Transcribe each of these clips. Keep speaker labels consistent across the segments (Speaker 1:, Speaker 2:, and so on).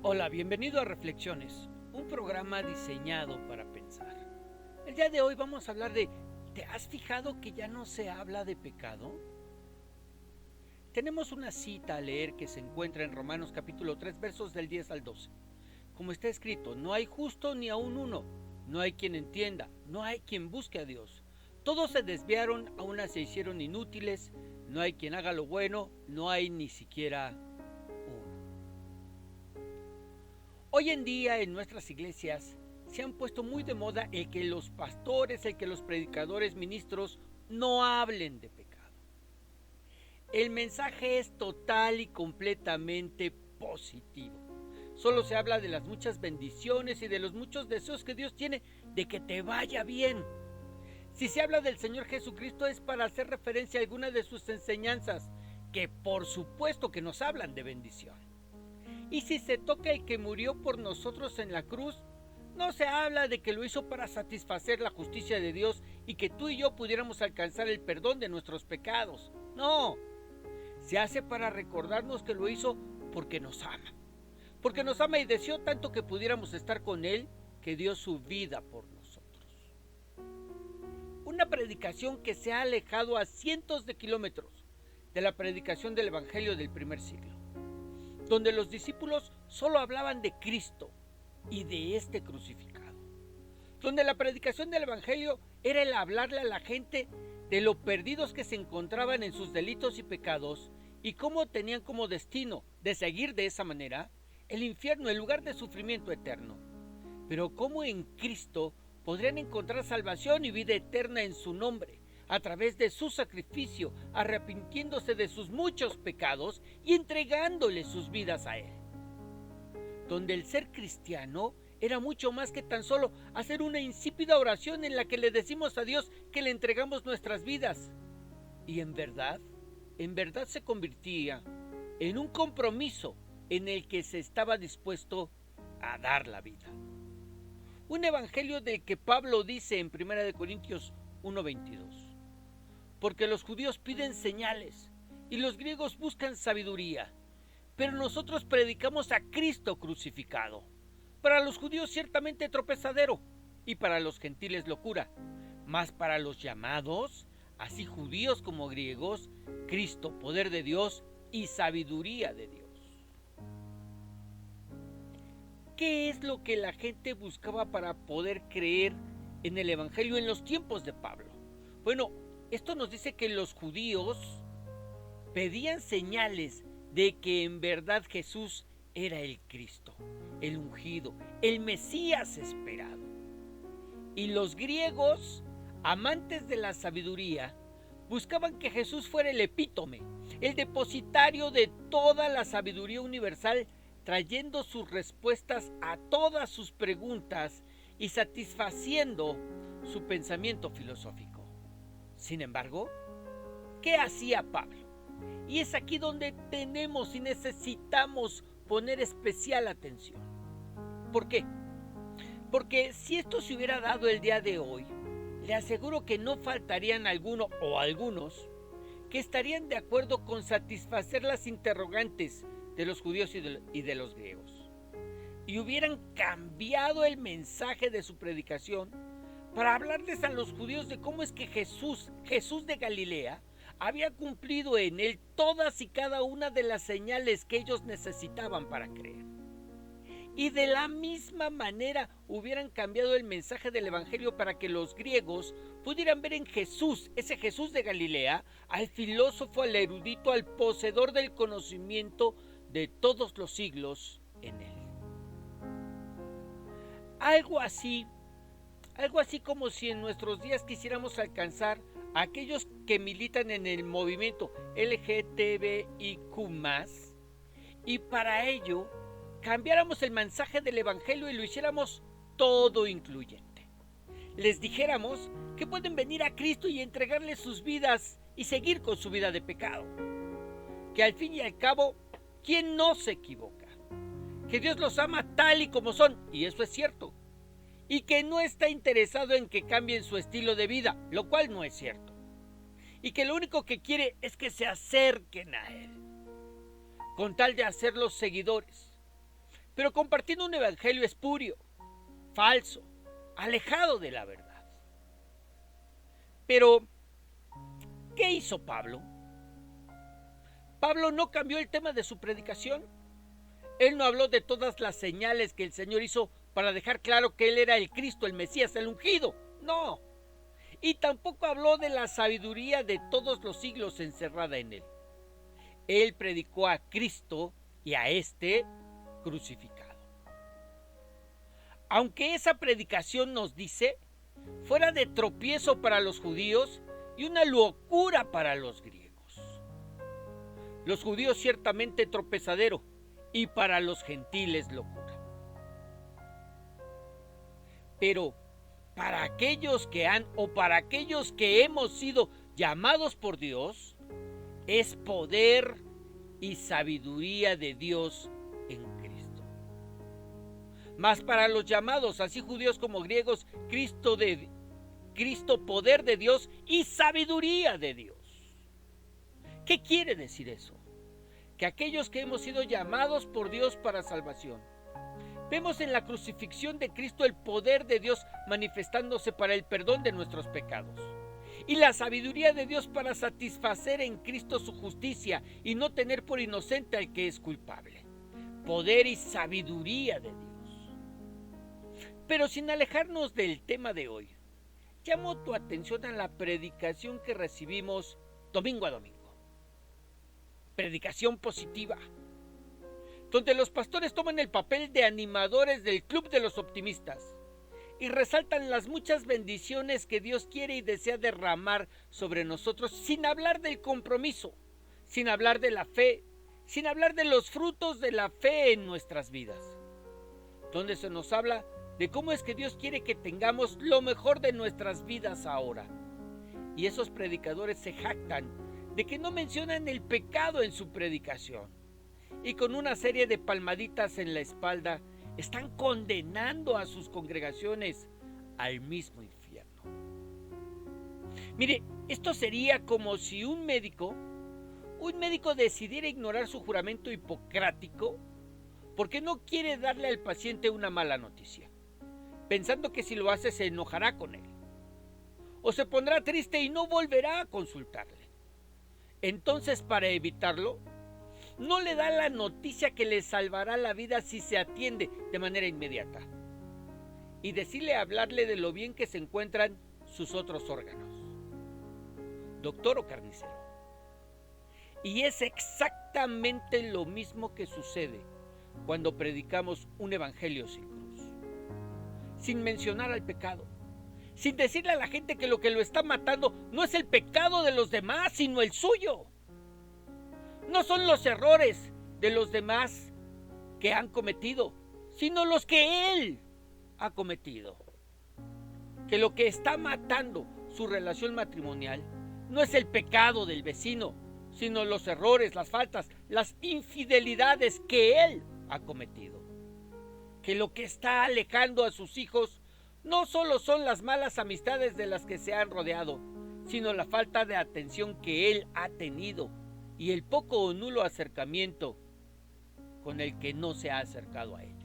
Speaker 1: Hola, bienvenido a Reflexiones, un programa diseñado para pensar. El día de hoy vamos a hablar de ¿te has fijado que ya no se habla de pecado? Tenemos una cita a leer que se encuentra en Romanos capítulo 3 versos del 10 al 12. Como está escrito, no hay justo ni aun uno, no hay quien entienda, no hay quien busque a Dios. Todos se desviaron, a una se hicieron inútiles, no hay quien haga lo bueno, no hay ni siquiera uno. Hoy en día en nuestras iglesias se han puesto muy de moda el que los pastores, el que los predicadores, ministros no hablen de pecado. El mensaje es total y completamente positivo. Solo se habla de las muchas bendiciones y de los muchos deseos que Dios tiene de que te vaya bien. Si se habla del Señor Jesucristo es para hacer referencia a alguna de sus enseñanzas, que por supuesto que nos hablan de bendición. Y si se toca el que murió por nosotros en la cruz, no se habla de que lo hizo para satisfacer la justicia de Dios y que tú y yo pudiéramos alcanzar el perdón de nuestros pecados. No, se hace para recordarnos que lo hizo porque nos ama. Porque nos ama y deseó tanto que pudiéramos estar con Él, que dio su vida por nosotros. Una predicación que se ha alejado a cientos de kilómetros de la predicación del Evangelio del primer siglo, donde los discípulos solo hablaban de Cristo y de este crucificado, donde la predicación del Evangelio era el hablarle a la gente de lo perdidos que se encontraban en sus delitos y pecados y cómo tenían como destino de seguir de esa manera el infierno, el lugar de sufrimiento eterno, pero cómo en Cristo podrían encontrar salvación y vida eterna en su nombre, a través de su sacrificio, arrepintiéndose de sus muchos pecados y entregándole sus vidas a Él. Donde el ser cristiano era mucho más que tan solo hacer una insípida oración en la que le decimos a Dios que le entregamos nuestras vidas. Y en verdad se convertía en un compromiso en el que se estaba dispuesto a dar la vida. Un evangelio del que Pablo dice en 1 Corintios 1:22. Porque los judíos piden señales y los griegos buscan sabiduría, pero nosotros predicamos a Cristo crucificado. Para los judíos ciertamente tropezadero y para los gentiles locura, mas para los llamados, así judíos como griegos, Cristo, poder de Dios y sabiduría de Dios. ¿Qué es lo que la gente buscaba para poder creer en el evangelio en los tiempos de Pablo? Bueno, esto nos dice que los judíos pedían señales de que en verdad Jesús era el Cristo, el ungido, el Mesías esperado. Y los griegos, amantes de la sabiduría, buscaban que Jesús fuera el epítome, el depositario de toda la sabiduría universal, trayendo sus respuestas a todas sus preguntas y satisfaciendo su pensamiento filosófico. Sin embargo, ¿qué hacía Pablo? Y es aquí donde tenemos y necesitamos poner especial atención. ¿Por qué? Porque si esto se hubiera dado el día de hoy, le aseguro que no faltarían alguno o algunos que estarían de acuerdo con satisfacer las interrogantes de los judíos y de los griegos. Y hubieran cambiado el mensaje de su predicación para hablarles a los judíos de cómo es que Jesús de Galilea, había cumplido en él todas y cada una de las señales que ellos necesitaban para creer. Y de la misma manera hubieran cambiado el mensaje del evangelio para que los griegos pudieran ver en Jesús, ese Jesús de Galilea, al filósofo, al erudito, al poseedor del conocimiento de todos los siglos en él. Algo así como si en nuestros días quisiéramos alcanzar a aquellos que militan en el movimiento LGTBIQ+, y para ello cambiáramos el mensaje del evangelio y lo hiciéramos todo incluyente. Les dijéramos que pueden venir a Cristo y entregarle sus vidas y seguir con su vida de pecado. Que al fin y al cabo, ¿quién no se equivoca? Que Dios los ama tal y como son, y eso es cierto. Y que no está interesado en que cambien su estilo de vida, lo cual no es cierto. Y que lo único que quiere es que se acerquen a Él, con tal de hacerlos seguidores. pero compartiendo un evangelio espurio, falso, alejado de la verdad. Pero, ¿qué hizo Pablo? Pablo no cambió el tema de su predicación. Él no habló de todas las señales que el Señor hizo para dejar claro que Él era el Cristo, el Mesías, el ungido. No. Y tampoco habló de la sabiduría de todos los siglos encerrada en Él. Él predicó a Cristo y a este crucificado. Aunque esa predicación, nos dice, fuera de tropiezo para los judíos y una locura para los griegos. Los judíos ciertamente tropezadero y para los gentiles locura. Pero para aquellos que para aquellos que hemos sido llamados por Dios, es poder y sabiduría de Dios en Cristo. Mas para los llamados, así judíos como griegos, Cristo, poder de Dios y sabiduría de Dios. ¿Qué quiere decir eso? Que aquellos que hemos sido llamados por Dios para salvación, vemos en la crucifixión de Cristo el poder de Dios manifestándose para el perdón de nuestros pecados, y la sabiduría de Dios para satisfacer en Cristo su justicia y no tener por inocente al que es culpable. Poder y sabiduría de Dios. Pero sin alejarnos del tema de hoy, llamo tu atención a la predicación que recibimos domingo a domingo. Predicación positiva, donde los pastores toman el papel de animadores del club de los optimistas y resaltan las muchas bendiciones que Dios quiere y desea derramar sobre nosotros, sin hablar del compromiso, sin hablar de la fe, sin hablar de los frutos de la fe en nuestras vidas, donde se nos habla de cómo es que Dios quiere que tengamos lo mejor de nuestras vidas ahora. Y esos predicadores se jactan de que no mencionan el pecado en su predicación, y con una serie de palmaditas en la espalda están condenando a sus congregaciones al mismo infierno. Mire, esto sería como si un médico decidiera ignorar su juramento hipocrático porque no quiere darle al paciente una mala noticia, pensando que si lo hace se enojará con él, o se pondrá triste y no volverá a consultarle. Entonces, para evitarlo, no le da la noticia que le salvará la vida si se atiende de manera inmediata, y decirle hablarle de lo bien que se encuentran sus otros órganos, doctor o carnicero. Y es exactamente lo mismo que sucede cuando predicamos un evangelio sin cruz, sin mencionar al pecado, sin decirle a la gente que lo que lo está matando no es el pecado de los demás, sino el suyo. No son los errores de los demás que han cometido, sino los que él ha cometido. Que lo que está matando su relación matrimonial no es el pecado del vecino, sino los errores, las faltas, las infidelidades que él ha cometido. Que lo que está alejando a sus hijos no solo son las malas amistades de las que se han rodeado, sino la falta de atención que él ha tenido y el poco o nulo acercamiento con el que no se ha acercado a ellos.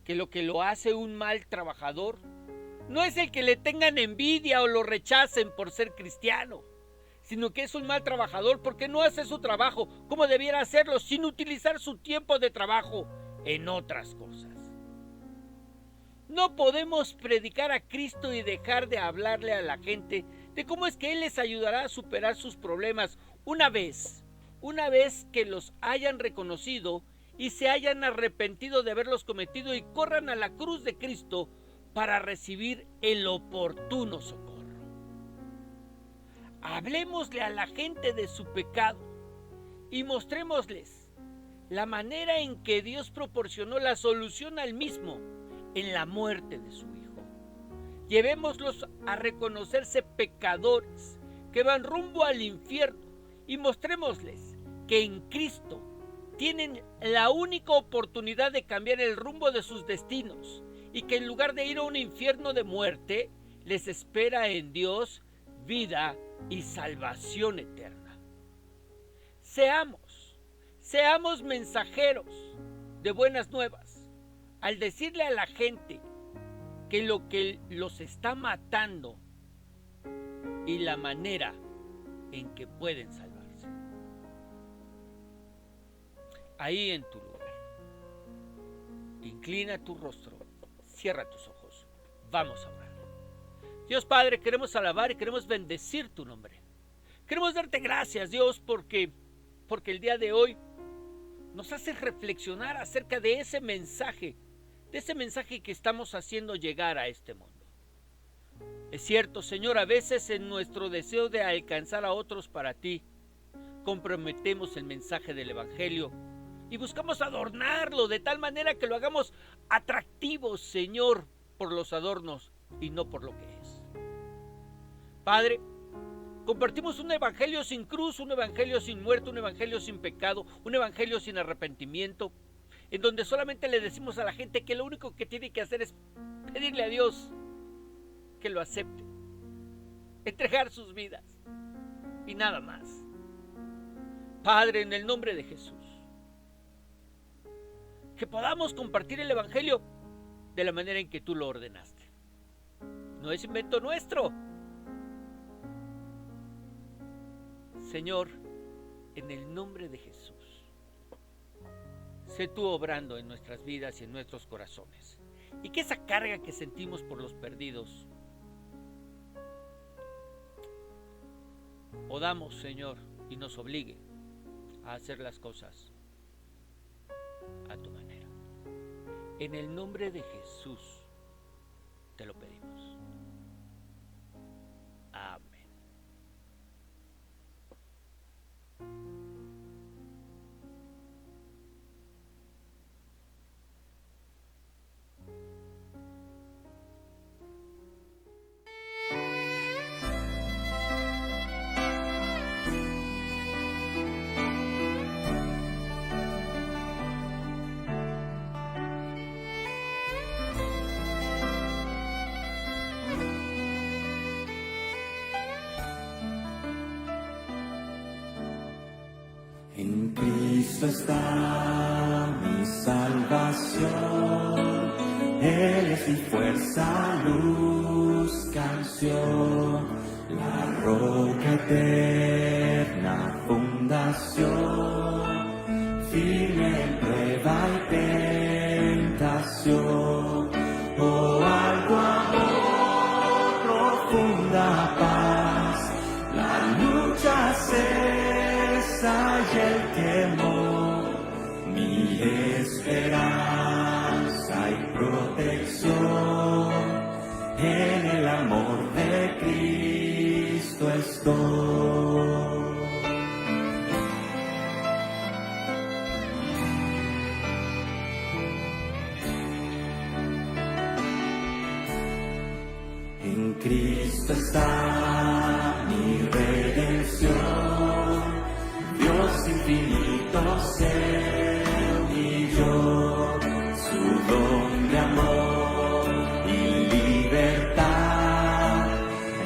Speaker 1: Que lo hace un mal trabajador no es el que le tengan envidia o lo rechacen por ser cristiano, sino que es un mal trabajador porque no hace su trabajo como debiera hacerlo, sin utilizar su tiempo de trabajo en otras cosas. No podemos predicar a Cristo y dejar de hablarle a la gente de cómo es que Él les ayudará a superar sus problemas una vez que los hayan reconocido y se hayan arrepentido de haberlos cometido y corran a la cruz de Cristo para recibir el oportuno socorro. Hablemosle a la gente de su pecado y mostrémosles la manera en que Dios proporcionó la solución al mismo en la muerte de su Hijo. Llevémoslos a reconocerse pecadores que van rumbo al infierno y mostrémosles que en Cristo tienen la única oportunidad de cambiar el rumbo de sus destinos y que en lugar de ir a un infierno de muerte, les espera en Dios vida y salvación eterna. Seamos mensajeros de buenas nuevas, al decirle a la gente que lo que los está matando y la manera en que pueden salvarse. Ahí en tu lugar, inclina tu rostro, cierra tus ojos, vamos a orar. Dios Padre, queremos alabar y queremos bendecir tu nombre. Queremos darte gracias, Dios, porque el día de hoy nos haces reflexionar acerca de ese mensaje que estamos haciendo llegar a este mundo. Es cierto, Señor, a veces en nuestro deseo de alcanzar a otros para ti, comprometemos el mensaje del Evangelio y buscamos adornarlo de tal manera que lo hagamos atractivo, Señor, por los adornos y no por lo que es. Padre, compartimos un evangelio sin cruz, un evangelio sin muerte, un evangelio sin pecado, un evangelio sin arrepentimiento, en donde solamente le decimos a la gente que lo único que tiene que hacer es pedirle a Dios que lo acepte, entregar sus vidas y nada más. Padre, en el nombre de Jesús, que podamos compartir el evangelio de la manera en que tú lo ordenaste. No es invento nuestro. Señor, en el nombre de Jesús, sé tú obrando en nuestras vidas y en nuestros corazones, y que esa carga que sentimos por los perdidos podamos, Señor, y nos obligue a hacer las cosas a tu manera. En el nombre de Jesús te lo pedimos. Amén.
Speaker 2: En Cristo está mi salvación, Él es mi fuerza, luz, canción, la roca eterna, fundación, firme en prueba y tentación, oh algo amor, profunda paz, la lucha cesa y el temor, mi esperanza y protección, en el amor de Cristo estoy. En Cristo está mi redención, Dios infinito se humilló, su don de amor y libertad,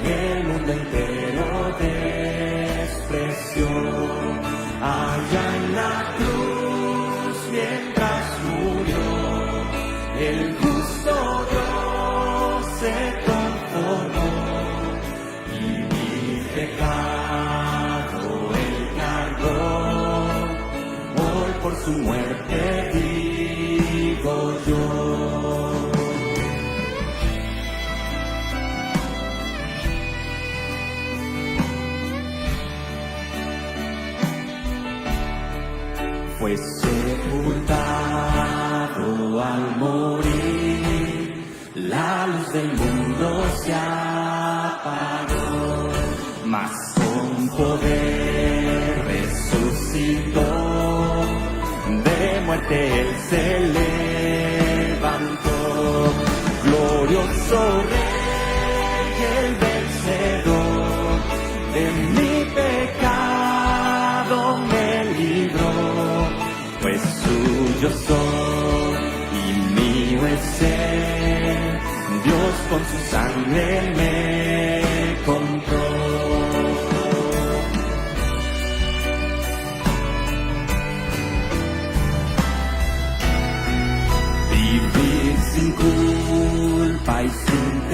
Speaker 2: el mundo entero despreció. Allá en la cruz mientras murió, el justo Dios se conformó y mi pecado él cargó. Hoy por su muerte vivo yo. Fue sepultado al morir, la luz del mundo se apagó, mas con poder resucitó, de muerte él se levantó, glorioso Rey, el vencedor, de mi pecado me libró, pues suyo soy y mío es él, Dios con su sangre me compró.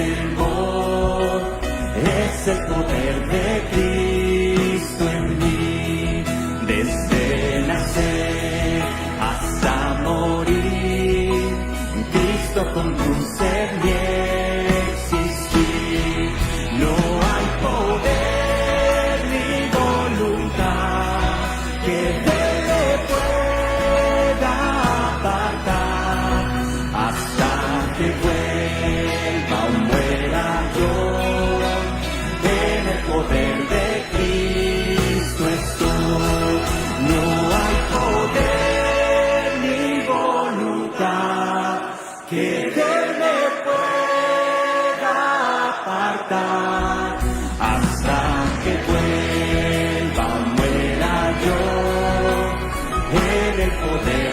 Speaker 2: temor, es el poder de Cristo en mí, desde nacer hasta morir, Cristo conduce mi existir, no hay poder ni voluntad que de él pueda apartar, hasta que vuelva o muera yo, en el poder de Cristo estoy. No hay poder ni voluntad que de él me pueda apartar, hasta que vuelva o muera yo, en el poder